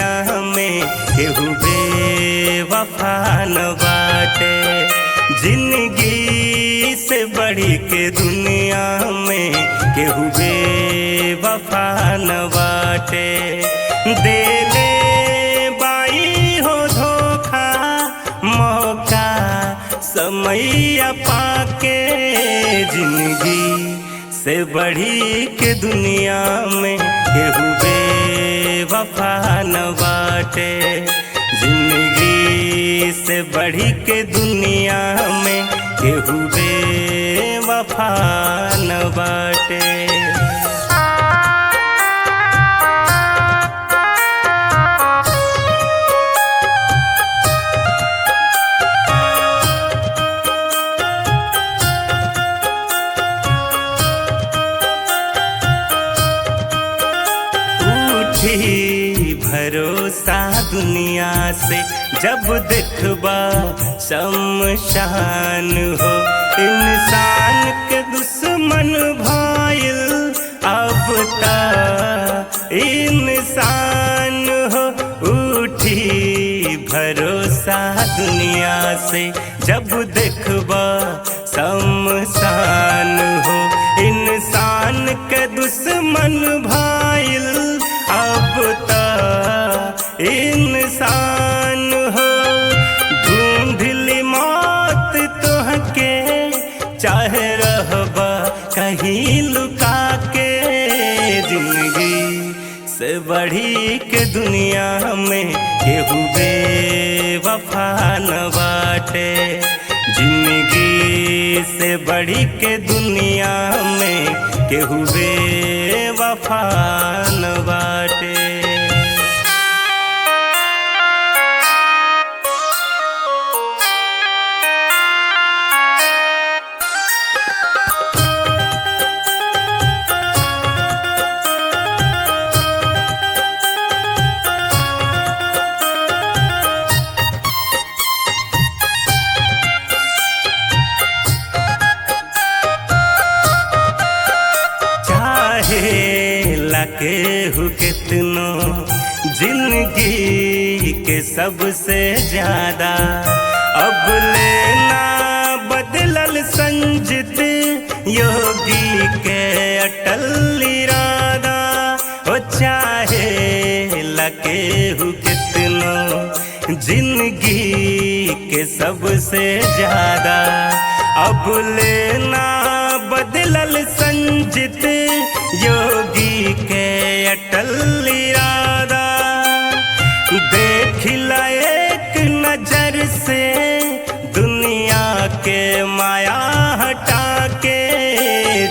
दुनिया में केहू बेवफा न बाटे। जिंदगी से बढ़ी के दुनिया में केहू बेवफा न बाटे। देले बाई हो धोखा मौका समैया पाके। जिंदगी से बढ़ी के दुनिया में केहू बेवफा न बाटे। जिंदगी से बढ़ी के दुनिया में केहू बेवफा न बाटे। भरोसा दुनिया से जब देखबा शमशान हो। इंसान के दुश्मन भइल अब ता इंसान हो। उठी भरोसा दुनिया से जब देखबा शमशान हो। इंसान के दुश्मन भइल अब ता इंसान हो। ढूंढली मौत तोहके चाहे रहबा कहीं लुका के। जिंदगी से बढ़ी के दुनिया में केहू बेवफा न बाटे। जिंदगी से बढ़ी के दुनिया में केहू बेवफा न बाटे। केहू कितनो जिंदगी के सबसे ज्यादा अब लेना बदलल संजित योगी के अटल इरादा। हो चाहे केहू कितनो जिंदगी के सबसे ज्यादा अब लेना बदलल संजित योगी के अटल इरादा। देखिला एक नजर से दुनिया के माया हटा के।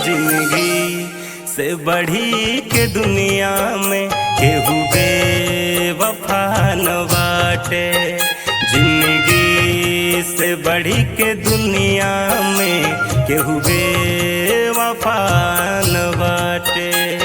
जिंदगी से बढ़ी के दुनिया में केहू बेवफा न बाटे। जिंदगी से बढ़ी के दुनिया में केहू बेवफा न बाटे।